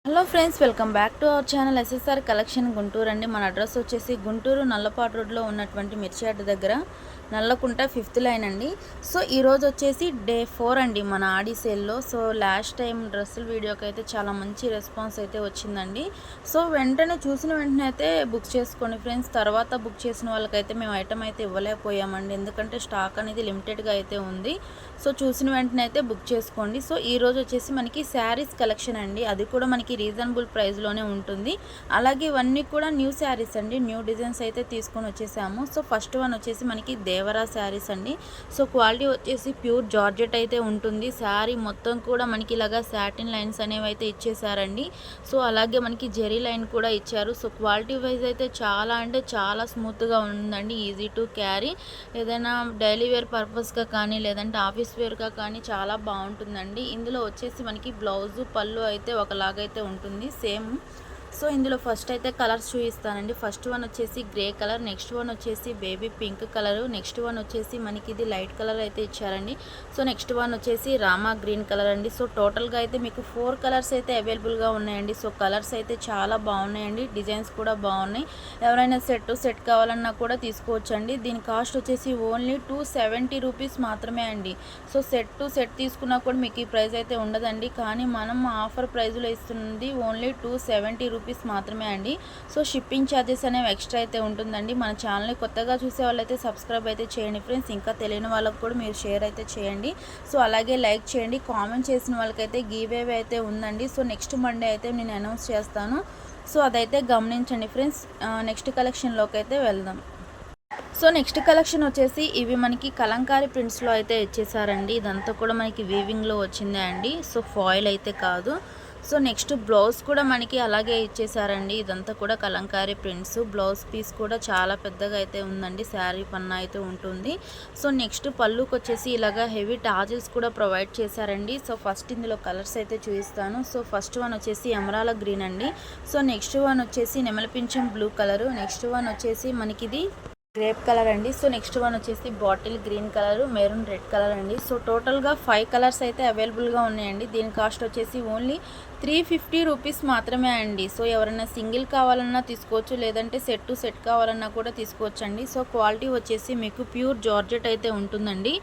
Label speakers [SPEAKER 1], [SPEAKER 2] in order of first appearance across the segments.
[SPEAKER 1] Hello friends, welcome back to our channel SSR collection Guntur అండి. మన address వచ్చేసి గుంటూరు నల్లపాటు రోడ్లో ఉన్నటువంటి మిర్చి అడ్డ దగ్గర నల్లకుంట 5th లైన్ అండి. సో ఈరోజు వచ్చేసి డే 4 అండి మన ఆడి సేల్లో. సో లాస్ట్ టైం డ్రెస్సుల వీడియోకి అయితే చాలా మంచి రెస్పాన్స్ అయితే వచ్చిందండి. సో వెంటనే చూసిన వెంటనే అయితే బుక్ చేసుకోండి ఫ్రెండ్స్. తర్వాత బుక్ చేసిన వాళ్ళకైతే మేము ఐటమ్ అయితే ఇవ్వలేకపోయామండి, ఎందుకంటే స్టాక్ అనేది లిమిటెడ్గా అయితే ఉంది. సో చూసిన వెంటనే అయితే బుక్ చేసుకోండి. సో ఈరోజు వచ్చేసి మనకి శారీస్ కలెక్షన్ అండి, అది కూడా మనకి రీజనబుల్ ప్రైస్లోనే ఉంటుంది. అలాగే ఇవన్నీ కూడా న్యూ శారీస్ అండి, న్యూ డిజైన్స్ అయితే తీసుకొని వచ్చేసాము. సో ఫస్ట్ వన్ వచ్చేసి మనకి దేవరా శారీస్ అండి. సో క్వాలిటీ వచ్చేసి ప్యూర్ జార్జెట్ అయితే ఉంటుంది. శారీ మొత్తం కూడా మనకి ఇలాగా సాటిన్ లైన్స్ అనేవి అయితే ఇచ్చేసారండి. సో అలాగే మనకి జెరీ లైన్ కూడా ఇచ్చారు. సో క్వాలిటీ వైజ్ అయితే చాలా అంటే చాలా స్మూత్గా ఉందండి, ఈజీ టు క్యారీ. ఏదైనా డైలీ వేర్ పర్పస్గా కానీ లేదంటే ఆఫీస్ వేర్గా కానీ చాలా బాగుంటుందండి. ఇందులో వచ్చేసి మనకి బ్లౌజు పళ్ళు అయితే ఒకలాగైతే ఉంటుంది సేమ్. సో ఇందులో ఫస్ట్ అయితే కలర్స్ చూపిస్తానండి. ఫస్ట్ వన్ వచ్చేసి గ్రే కలర్, నెక్స్ట్ వన్ వచ్చేసి baby pink colour, next one వచ్చేసి మనకి ఇది లైట్ కలర్ అయితే ఇచ్చారండి. సో నెక్స్ట్ వన్ వచ్చేసి రామా గ్రీన్ కలర్ అండి. సో టోటల్గా అయితే మీకు 4 కలర్స్ అయితే అవైలబుల్గా ఉన్నాయండి. సో కలర్స్ అయితే చాలా బాగున్నాయండి, డిజైన్స్ కూడా బాగున్నాయి. ఎవరైనా సెట్ కావాలన్నా కూడా తీసుకోవచ్చండి. దీని కాస్ట్ వచ్చేసి ఓన్లీ 270 రూపీస్ మాత్రమే అండి. సో సెట్ తీసుకున్నా కూడా మీకు ఈ ప్రైస్ అయితే ఉండదండి, కానీ మనం ఆఫర్ ప్రైస్లో ఇస్తుంది ఓన్లీ 270 రూపీస్ మాత్రమే అండి. సో షిప్పింగ్ ఛార్జెస్ అనేవి ఎక్స్ట్రా అయితే ఉంటుందండి. మన ఛానల్ని కొత్తగా చూసే వాళ్ళైతే సబ్స్క్రైబ్ అయితే చేయండి ఫ్రెండ్స్. ఇంకా తెలియని వాళ్ళకు కూడా మీరు షేర్ అయితే చేయండి. సో అలాగే లైక్ చేయండి. కామెంట్ చేసిన వాళ్ళకైతే గివ్ అవే అయితే ఉందండి. సో నెక్స్ట్ మండే అయితే నేను అనౌన్స్ చేస్తాను. సో అదైతే గమనించండి ఫ్రెండ్స్. నెక్స్ట్ కలెక్షన్లోకి అయితే వెళ్దాం. సో నెక్స్ట్ కలెక్షన్ వచ్చేసి ఇవి మనకి కలంకారీ ప్రింట్స్లో అయితే ఇచ్చేసారండి. ఇదంతా కూడా మనకి వీవింగ్లో వచ్చిందే అండి. సో ఫాయిల్ అయితే కాదు. సో నెక్స్ట్ బ్లౌజ్ కూడా మనకి అలాగే ఇచ్చేసారండి. ఇదంతా కూడా కలంకారీ ప్రింట్స్. బ్లౌజ్ పీస్ కూడా చాలా పెద్దగా అయితే ఉందండి, శారీ పన్నా అయితే ఉంటుంది. సో నెక్స్ట్ పళ్ళుకి వచ్చేసి ఇలాగా హెవీ టాజిల్స్ కూడా ప్రొవైడ్ చేశారండి. సో ఫస్ట్ ఇందులో కలర్స్ అయితే చూపిస్తాను. సో ఫస్ట్ వన్ వచ్చేసి ఎమరాల గ్రీన్ అండి. సో నెక్స్ట్ వన్ వచ్చేసి నెమలిపించం బ్లూ కలరు, నెక్స్ట్ వన్ వచ్చేసి మనకి ఇది గ్రేప్ కలర్ అండి. సో నెక్స్ట్ వన్ వచ్చేసి bottle green colour, maroon red colour అండి. సో టోటల్గా 5 కలర్స్ అయితే అవైలబుల్గా ఉన్నాయండి. దీని కాస్ట్ వచ్చేసి ఓన్లీ 350 రూపీస్ మాత్రమే అండి. సో ఎవరైనా సింగిల్ కావాలన్నా తీసుకోవచ్చు, లేదంటే సెట్ కావాలన్నా కూడా తీసుకోవచ్చు అండి. సో క్వాలిటీ వచ్చేసి మీకు ప్యూర్ జార్జెట్ అయితే ఉంటుందండి.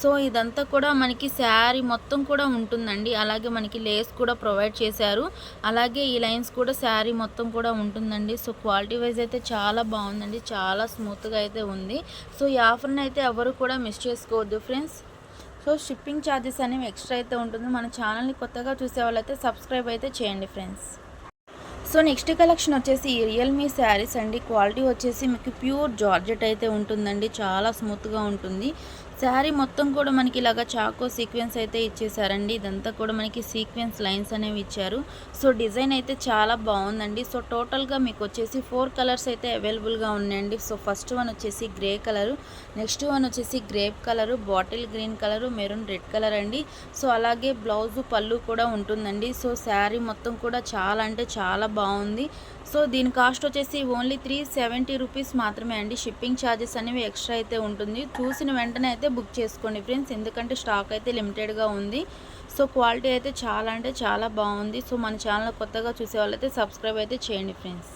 [SPEAKER 1] సో ఇదంతా కూడా మనకి శారీ మొత్తం కూడా ఉంటుందండి. అలాగే మనకి లేస్ కూడా ప్రొవైడ్ చేశారు. అలాగే ఈ లైన్స్ కూడా శారీ మొత్తం కూడా ఉంటుందండి. సో క్వాలిటీ వైజ్ అయితే చాలా బాగుందండి, చాలా స్మూత్గా అయితే ఉంది. సో ఈ ఆఫర్ని అయితే ఎవరు కూడా మిస్ చేసుకోవద్దు ఫ్రెండ్స్. సో షిప్పింగ్ ఛార్జెస్ అనేవి ఎక్స్ట్రా అయితే ఉంటుంది. మన ఛానల్ని కొత్తగా చూసే వాళ్ళైతే సబ్స్క్రైబ్ అయితే చేయండి ఫ్రెండ్స్. సో నెక్స్ట్ కలెక్షన్ వచ్చేసి రియల్మీ శారీస్ అండి. క్వాలిటీ వచ్చేసి మీకు ప్యూర్ జార్జెట్ అయితే ఉంటుందండి, చాలా స్మూత్గా ఉంటుంది. శారీ మొత్తం కూడా మనకి ఇలాగా చాకో సీక్వెన్స్ అయితే ఇచ్చేసారండి. ఇదంతా కూడా మనకి సీక్వెన్స్ లైన్స్ అనేవి ఇచ్చారు. సో డిజైన్ అయితే చాలా బాగుందండి. సో టోటల్గా మీకు వచ్చేసి 4 కలర్స్ అయితే అవైలబుల్గా ఉన్నాయండి. సో ఫస్ట్ వన్ వచ్చేసి గ్రే కలరు, నెక్స్ట్ వన్ వచ్చేసి grape colour, bottle green colour, maroon red colour అండి. సో అలాగే బ్లౌజు పళ్ళు కూడా ఉంటుందండి. సో శారీ మొత్తం కూడా చాలా అంటే చాలా బాగుంది. సో దీని కాస్ట్ వచ్చేసి ఓన్లీ 370 రూపీస్ మాత్రమే అండి. షిప్పింగ్ ఛార్జెస్ అనేవి ఎక్స్ట్రా అయితే ఉంటుంది. చూసిన వెంటనే అయితే బుక్ చేసుకోండి ఫ్రెండ్స్, ఎందుకంటే స్టాక్ అయితే లిమిటెడ్గా ఉంది. సో క్వాలిటీ అయితే చాలా అంటే చాలా బాగుంది. సో మన ఛానల్ కొత్తగా చూసే వాళ్ళైతే సబ్స్క్రైబ్ అయితే చేయండి ఫ్రెండ్స్.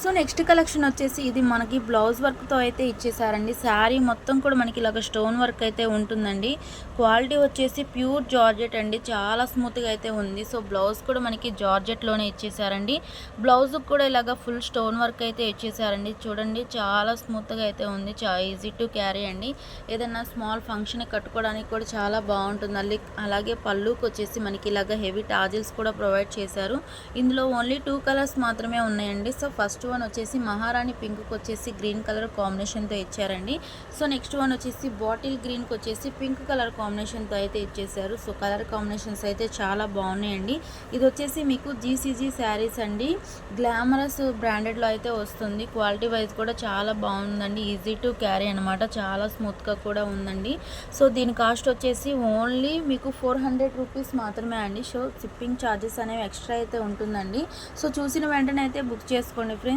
[SPEAKER 1] సో నెక్స్ట్ కలెక్షన్ వచ్చేసి ఇది మనకి బ్లౌజ్ వర్క్తో అయితే ఇచ్చేసారండి. శారీ మొత్తం కూడా మనకి ఇలాగ స్టోన్ వర్క్ అయితే ఉంటుందండి. క్వాలిటీ వచ్చేసి ప్యూర్ జార్జెట్ అండి, చాలా స్మూత్గా అయితే ఉంది. సో బ్లౌజ్ కూడా మనకి జార్జెట్లోనే ఇచ్చేసారండి. బ్లౌజ్ కూడా ఇలాగ ఫుల్ స్టోన్ వర్క్ అయితే ఇచ్చేసారండి. చూడండి చాలా స్మూత్గా అయితే ఉంది, చాలా ఈజీ టు క్యారీ అండి. ఏదైనా స్మాల్ ఫంక్షన్ కట్టుకోవడానికి కూడా చాలా బాగుంటుంది. అలాగే పళ్ళుకి వచ్చేసి మనకి ఇలాగ హెవీ టాజిల్స్ కూడా ప్రొవైడ్ చేశారు. ఇందులో ఓన్లీ 2 కలర్స్ మాత్రమే ఉన్నాయండి. సో ఫస్ట్ వన్ వచ్చేసి మహారాణి పింక్కి వచ్చేసి గ్రీన్ కలర్ కాంబినేషన్తో ఇచ్చారండి. సో నెక్స్ట్ వన్ వచ్చేసి బాటిల్ గ్రీన్కి వచ్చేసి పింక్ కలర్ కాంబినేషన్తో అయితే ఇచ్చేసారు. సో కలర్ కాంబినేషన్స్ అయితే చాలా బాగున్నాయండి. ఇది వచ్చేసి మీకు జీసీజీ శారీస్ అండి, గ్లామరస్ బ్రాండెడ్లో అయితే వస్తుంది. క్వాలిటీ వైజ్ కూడా చాలా బాగుందండి, ఈజీ టు క్యారీ అనమాట, చాలా స్మూత్గా కూడా ఉందండి. సో దీని కాస్ట్ వచ్చేసి ఓన్లీ మీకు 400 రూపీస్ మాత్రమే అండి. సో షిప్పింగ్ ఛార్జెస్ అనేవి ఎక్స్ట్రా అయితే ఉంటుందండి. సో చూసిన వెంటనే అయితే బుక్ చేసుకోండి ఫ్రెండ్స్.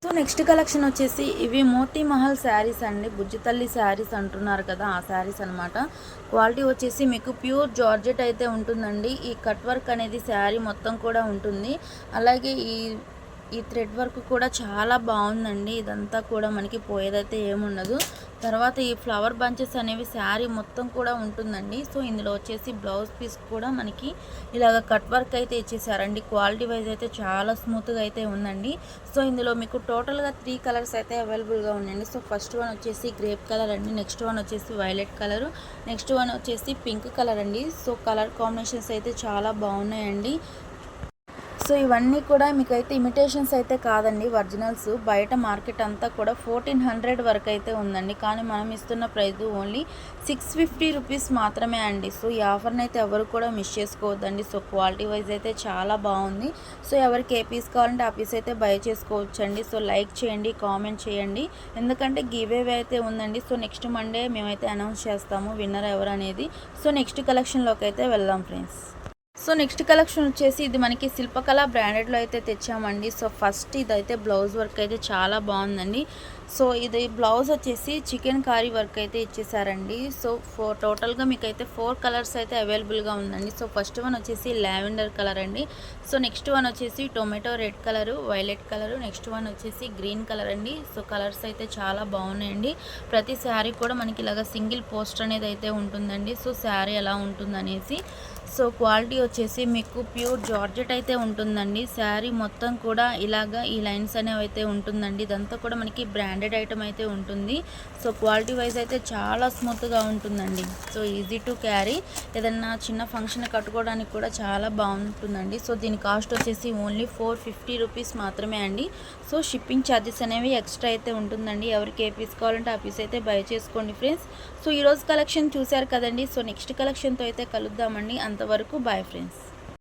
[SPEAKER 1] సో నెక్స్ట్ కలెక్షన్ వచ్చేసి ఇవి మోతీ మహల్ శారీస్ అండి. బుజ్జితల్లి శారీస్ అంటున్నారు కదా, ఆ శారీస్ అనమాట. క్వాలిటీ వచ్చేసి మీకు ప్యూర్ జార్జెట్ అయితే ఉంటుందండి. ఈ కట్ వర్క్ అనేది శారీ మొత్తం కూడా ఉంటుంది. అలాగే ఈ థ్రెడ్ వర్క్ కూడా చాలా బాగుందండి. ఇదంతా కూడా మనకి పోయేదైతే ఏముండదు. తర్వాత ఈ ఫ్లవర్ బంచెస్ అనేవి శారీ మొత్తం కూడా ఉంటుందండి. సో ఇందులో వచ్చేసి బ్లౌజ్ పీస్ కూడా మనకి ఇలాగ కట్ వర్క్ అయితే ఇచ్చేసారండి. క్వాలిటీ వైజ్ అయితే చాలా స్మూత్గా అయితే ఉందండి. సో ఇందులో మీకు టోటల్గా 3 కలర్స్ అయితే అవైలబుల్గా ఉన్నాయండి. సో ఫస్ట్ వన్ వచ్చేసి గ్రేప్ కలర్ అండి, నెక్స్ట్ వన్ వచ్చేసి వైలెట్ కలరు, నెక్స్ట్ వన్ వచ్చేసి పింక్ కలర్ అండి. సో కలర్ కాంబినేషన్స్ అయితే చాలా బాగున్నాయండి. సో ఇవన్నీ కూడా మీకైతే ఇమిటేషన్స్ అయితే కాదండి, ఒరిజినల్స్. బయట మార్కెట్ అంతా కూడా 1400 వరకు అయితే ఉందండి. కానీ మనం ఇస్తున్న ప్రైస్ ఓన్లీ 650 రూపీస్ మాత్రమే అండి. సో ఈ ఆఫర్ని అయితే ఎవరు కూడా మిస్ చేసుకోవద్దండి. సో క్వాలిటీ వైజ్ అయితే చాలా బాగుంది. సో ఎవరికి ఏ పీస్ కావాలంటే ఆ పీస్ అయితే బై చేసుకోవచ్చండి. సో లైక్ చేయండి, కామెంట్ చేయండి, ఎందుకంటే గివ్ అవే అయితే ఉందండి. సో నెక్స్ట్ మండే మేమైతే అనౌన్స్ చేస్తాము విన్నర్ ఎవరు అనేది. సో నెక్స్ట్ కలెక్షన్లోకి అయితే వెళ్దాం ఫ్రెండ్స్. సో నెక్స్ట్ కలెక్షన్ వచ్చేసి ఇది మనకి శిల్పకళ బ్రాండెడ్లో అయితే తెచ్చామండి. సో ఫస్ట్ ఇదైతే బ్లౌజ్ వర్క్ అయితే చాలా బాగుందండి. సో ఇది బ్లౌజ్ వచ్చేసి చికెన్ కారీ వర్క్ అయితే ఇచ్చేసారండి. సో టోటల్గా మీకైతే 4 కలర్స్ అయితే అవైలబుల్గా ఉందండి. సో ఫస్ట్ వన్ వచ్చేసి లావెండర్ కలర్ అండి. సో నెక్స్ట్ వన్ వచ్చేసి tomato red colour, violet colour, next one వచ్చేసి గ్రీన్ కలర్ అండి. సో కలర్స్ అయితే చాలా బాగున్నాయండి. ప్రతి శారీ కూడా మనకి ఇలాగ సింగిల్ పోస్టర్ అనేది అయితే ఉంటుందండి. సో శారీ ఎలా ఉంటుందనేసి. సో క్వాలిటీ వచ్చేసి మీకు ప్యూర్ జార్జెట్ అయితే ఉంటుందండి. శారీ మొత్తం కూడా ఇలాగా ఈ లైన్స్ అనేవి అయితే ఉంటుందండి. ఇదంతా కూడా మనకి బ్రాండెడ్ ఐటమ్ అయితే ఉంటుంది. సో క్వాలిటీ వైజ్ అయితే చాలా స్మూత్గా ఉంటుందండి. సో ఈజీ టు క్యారీ, ఏదన్నా చిన్న ఫంక్షన్ కట్టుకోవడానికి కూడా చాలా బాగుంటుందండి. సో దీని కాస్ట్ వచ్చేసి ఓన్లీ 450 రూపీస్ మాత్రమే అండి. సో షిప్పింగ్ ఛార్జెస్ అనేవి ఎక్స్ట్రా అయితే ఉంటుందండి. ఎవరికి ఏ పీస్ కావాలంటే ఆ పీస్ అయితే బై చేసుకోండి ఫ్రెండ్స్. సో ఈరోజు కలెక్షన్ చూశారు కదండి. సో నెక్స్ట్ కలెక్షన్తో అయితే కలుద్దామండి. అంతవరకు బాయ్ ఫ్రెండ్స్.